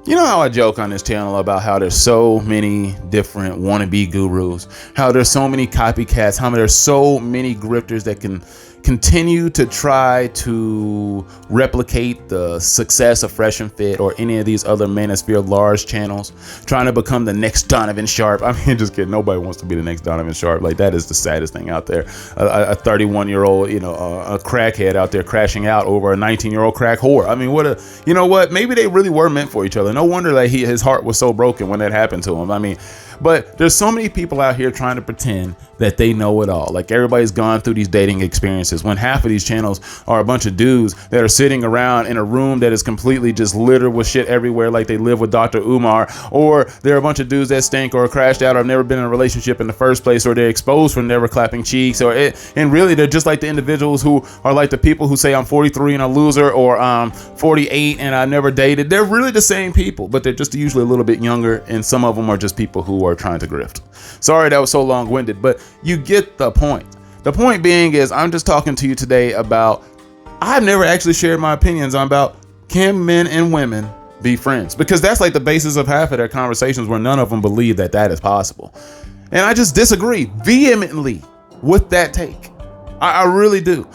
You know how I joke on this channel about how there's so many different wannabe gurus, how there's so many copycats, how there's so many grifters that can continue to try to replicate the success of Fresh and Fit or any of these other manosphere large channels, trying to become the next Donovan Sharp. I mean, just kidding. Nobody wants to be the next Donovan Sharp. Like, that is the saddest thing out there. A 31-year-old, a crackhead out there crashing out over a 19-year-old crack whore. I mean, what? Maybe they really were meant for each other. No wonder that his heart was so broken when that happened to him. I mean, but there's so many people out here trying to pretend that they know it all. Like, everybody's gone through these dating experiences, when half of these channels are a bunch of dudes that are sitting around in a room that is completely just littered with shit everywhere, like they live with Dr. Umar, or they're a bunch of dudes that stink or crashed out or have never been in a relationship in the first place, or they're exposed for never clapping cheeks, and really they're just like the individuals who are like the people who say I'm 43 and a loser, or 48 and I never dated. They're really the same people, but they're just usually a little bit younger, and some of them are just people who are trying to grift. Sorry that was so long-winded, but you get the point. The point being is, I'm just talking to you today about, I've never actually shared my opinions on about, can men and women be friends? Because that's like the basis of half of their conversations, where none of them believe that that is possible. And I just disagree vehemently with that take. I really do.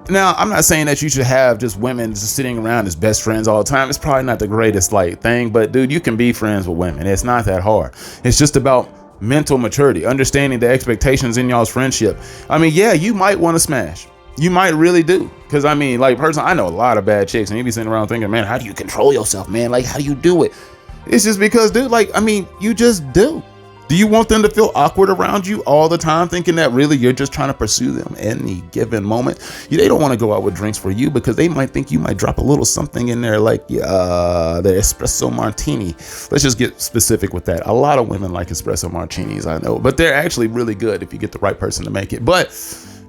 Now, I'm not saying that you should have just women just sitting around as best friends all the time. It's probably not the greatest thing, but dude, you can be friends with women. It's not that hard. It's just about mental maturity, understanding the expectations in y'all's friendship. I mean, yeah, you might want to smash. You might really do. Because I mean, like, personally, I know a lot of bad chicks, and you be sitting around thinking, man, how do you control yourself, man? Like, how do you do it? It's just because, dude, like, I mean, you just do. Do you want them to feel awkward around you all the time, thinking that really you're just trying to pursue them any given moment? They don't want to go out with drinks for you because they might think you might drop a little something in there, like the espresso martini. Let's just get specific with that. A lot of women like espresso martinis, I know, but they're actually really good if you get the right person to make it. But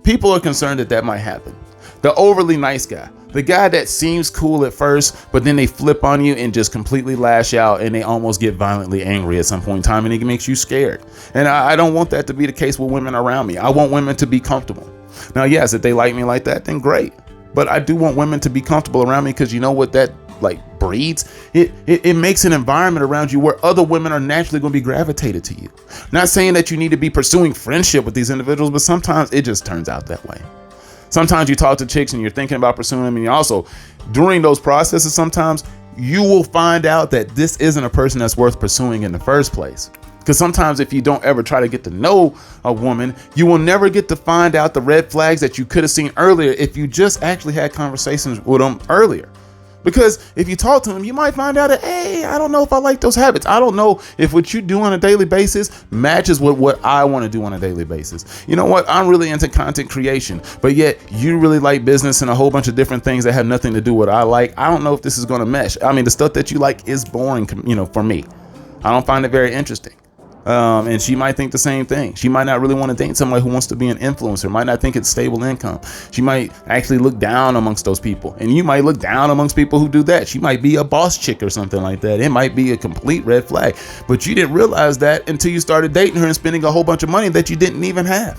people are concerned that that might happen. The overly nice guy, the guy that seems cool at first, but then they flip on you and just completely lash out, and they almost get violently angry at some point in time, and it makes you scared. And I don't want that to be the case with women around me. I want women to be comfortable. Now, yes, if they like me like that, then great. But I do want women to be comfortable around me, because you know what that breeds? It makes an environment around you where other women are naturally going to be gravitated to you. Not saying that you need to be pursuing friendship with these individuals, but sometimes it just turns out that way. Sometimes you talk to chicks and you're thinking about pursuing them, and you also, during those processes, sometimes you will find out that this isn't a person that's worth pursuing in the first place. Because sometimes if you don't ever try to get to know a woman, you will never get to find out the red flags that you could have seen earlier if you just actually had conversations with them earlier. Because if you talk to them, you might find out that, hey, I don't know if I like those habits. I don't know if what you do on a daily basis matches with what I want to do on a daily basis. You know what? I'm really into content creation, but yet you really like business and a whole bunch of different things that have nothing to do with what I like. I don't know if this is going to mesh. I mean, the stuff that you like is boring, for me. I don't find it very interesting. And she might think the same thing. She might not really want to date somebody who wants to be an influencer, might not think it's stable income. She might actually look down amongst those people, and you might look down amongst people who do that. She might be a boss chick or something like that. It might be a complete red flag, but you didn't realize that until you started dating her and spending a whole bunch of money that you didn't even have.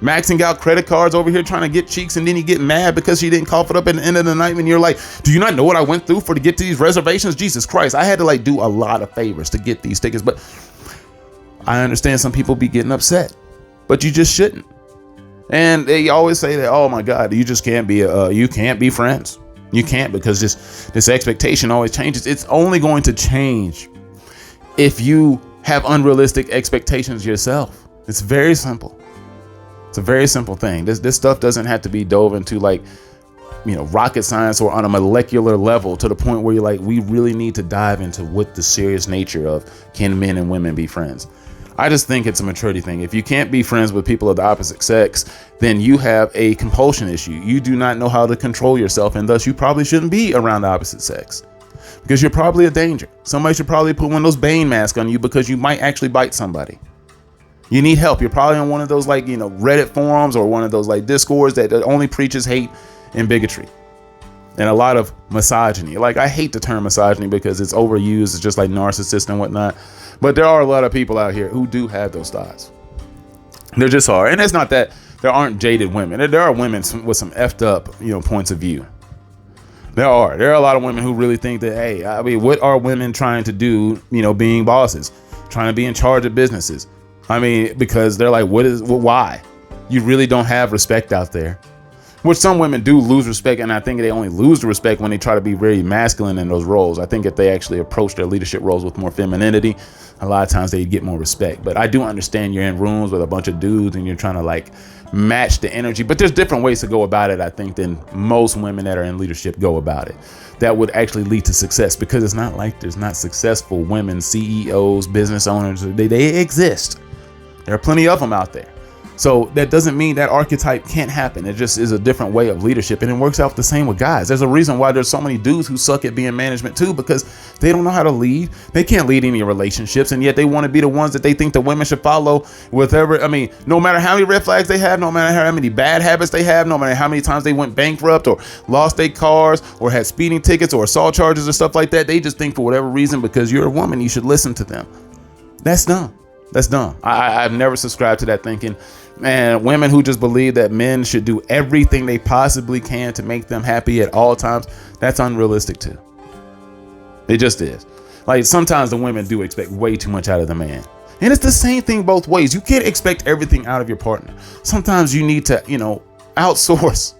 Maxing out credit cards over here trying to get cheeks, and then you get mad because she didn't cough it up at the end of the night when you're like, do you not know what I went through to get to these reservations? Jesus Christ, I had to do a lot of favors to get these tickets. But I understand some people be getting upset, but you just shouldn't. And they always say that, oh my God, you just can't be you can't be friends. You can't, because this expectation always changes. It's only going to change if you have unrealistic expectations yourself. It's very simple. It's a very simple thing. This stuff doesn't have to be dove into rocket science or on a molecular level to the point where you're like, we really need to dive into what the serious nature of can men and women be friends. I just think it's a maturity thing. If you can't be friends with people of the opposite sex, then you have a compulsion issue. You do not know how to control yourself, and thus you probably shouldn't be around the opposite sex, because you're probably a danger. Somebody should probably put one of those Bane masks on you, because you might actually bite somebody. You need help. You're probably on one of those Reddit forums or one of those discords that only preaches hate and bigotry and a lot of misogyny. I hate the term misogyny because it's overused. It's just like narcissist and whatnot. But there are a lot of people out here who do have those thoughts. There just are. And it's not that there aren't jaded women. There are women with some effed up, points of view. There are a lot of women who really think that, hey, I mean, what are women trying to do, being bosses, trying to be in charge of businesses? I mean, because they're like, why? You really don't have respect out there. Which some women do lose respect, and I think they only lose the respect when they try to be very masculine in those roles. I think if they actually approach their leadership roles with more femininity, a lot of times they get more respect. But I do understand you're in rooms with a bunch of dudes and you're trying to like match the energy. But there's different ways to go about it, I think, than most women that are in leadership go about it. That would actually lead to success, because it's not like there's not successful women, CEOs, business owners. They exist. There are plenty of them out there. So that doesn't mean that archetype can't happen. It just is a different way of leadership, and it works out the same with guys. There's a reason why there's so many dudes who suck at being management too, because they don't know how to lead. They can't lead any relationships, and yet they want to be the ones that they think the women should follow. No matter how many red flags they have, no matter how many bad habits they have, no matter how many times they went bankrupt or lost their cars or had speeding tickets or assault charges or stuff like that, they just think for whatever reason, because you're a woman, you should listen to them. That's dumb. That's dumb. I've never subscribed to that thinking. And women who just believe that men should do everything they possibly can to make them happy at all times, that's unrealistic too. It just is. Like, sometimes the women do expect way too much out of the man. And it's the same thing both ways. You can't expect everything out of your partner. Sometimes you need to, outsource.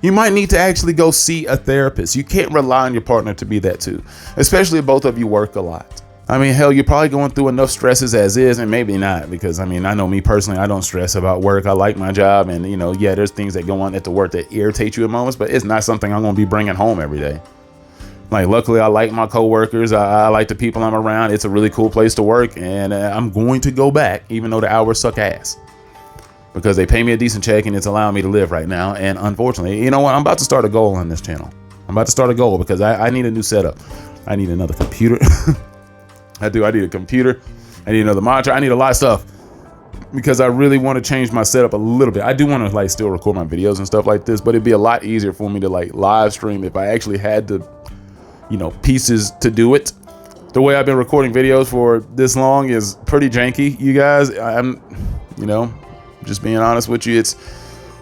You might need to actually go see a therapist. You can't rely on your partner to be that too, especially if both of you work a lot. I mean, hell, you're probably going through enough stresses as is, and maybe not, because I know me personally, I don't stress about work. I like my job, and there's things that go on at the work that irritate you at moments, but it's not something I'm going to be bringing home every day. Like, luckily, I like my coworkers. I like the people I'm around. It's a really cool place to work, and I'm going to go back, even though the hours suck ass, because they pay me a decent check and it's allowing me to live right now. And unfortunately, you know what? I'm about to start a goal on this channel. I'm about to start a goal because I need a new setup. I need another computer. I need a computer. I need another monitor. I need a lot of stuff because I really want to change my setup a little bit. I do want to still record my videos and stuff like this, but it'd be a lot easier for me to live stream if I actually had the, pieces to do it. The way I've been recording videos for this long is pretty janky, you guys. I'm, just being honest with you. It's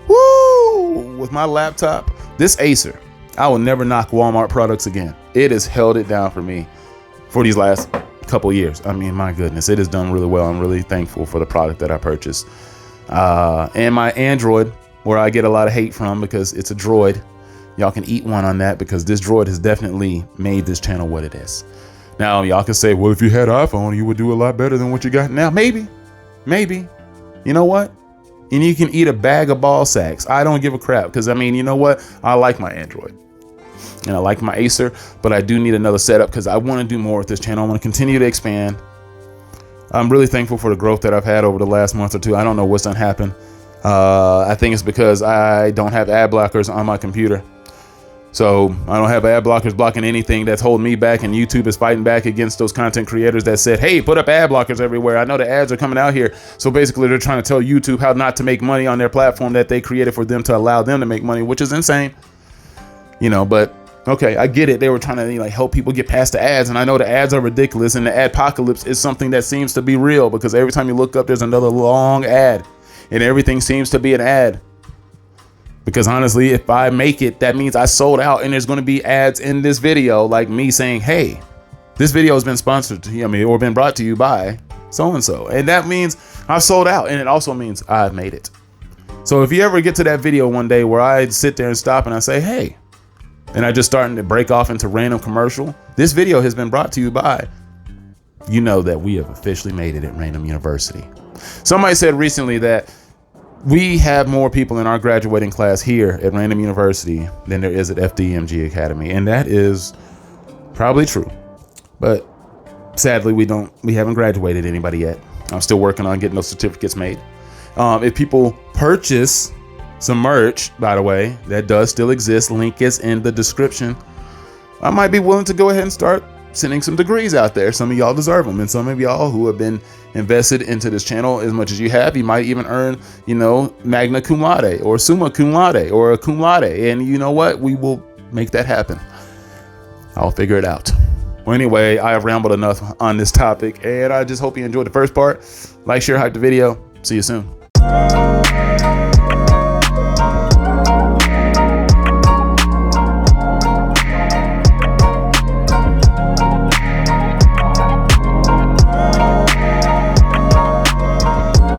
with my laptop, this Acer, I will never knock Walmart products again. It has held it down for me for these last couple years. I mean, my goodness, it has done really well. I'm really thankful for the product that I purchased. And my Android, where I get a lot of hate from because it's a Droid. Y'all can eat one on that, because this Droid has definitely made this channel what it is. Now, y'all can say, well, if you had an iPhone, you would do a lot better than what you got now. Maybe. You know what? And you can eat a bag of ball sacks. I don't give a crap, because you know what? I like my Android. And I like my Acer, but I do need another setup because I want to do more with this channel. I want to continue to expand. I'm really thankful for the growth that I've had over the last month or two. I don't know what's done happen. I think it's because I don't have ad blockers on my computer. So I don't have ad blockers blocking anything that's holding me back, and YouTube is fighting back against those content creators that said, hey, put up ad blockers everywhere. I know the ads are coming out here. So basically they're trying to tell YouTube how not to make money on their platform that they created for them to allow them to make money, which is insane. But okay, I get it. They were trying to help people get past the ads, and I know the ads are ridiculous, and the adpocalypse is something that seems to be real, because every time you look up, there's another long ad, and everything seems to be an ad. Because honestly, if I make it, that means I sold out, and there's going to be ads in this video, like me saying, hey, this video has been sponsored, or been brought to you by so-and-so, and that means I sold out, and it also means I've made it. So if you ever get to that video one day where I sit there and stop and I say, hey, and I just starting to break off into random commercial, this video has been brought to you by, you know that we have officially made it at Ran-DomU University. Somebody said recently that we have more people in our graduating class here at Ran-DomU University than there is at FDMG Academy. And that is probably true. But sadly, we haven't graduated anybody yet. I'm still working on getting those certificates made. If people purchase some merch, by the way, that does still exist. Link is in the description. I might be willing to go ahead and start sending some degrees out there. Some of y'all deserve them. And some of y'all who have been invested into this channel as much as you have, you might even earn, magna cum laude or summa cum laude or a cum laude. And you know what? We will make that happen. I'll figure it out. Well, anyway, I have rambled enough on this topic, and I just hope you enjoyed the first part. Like, share, hype the video. See you soon.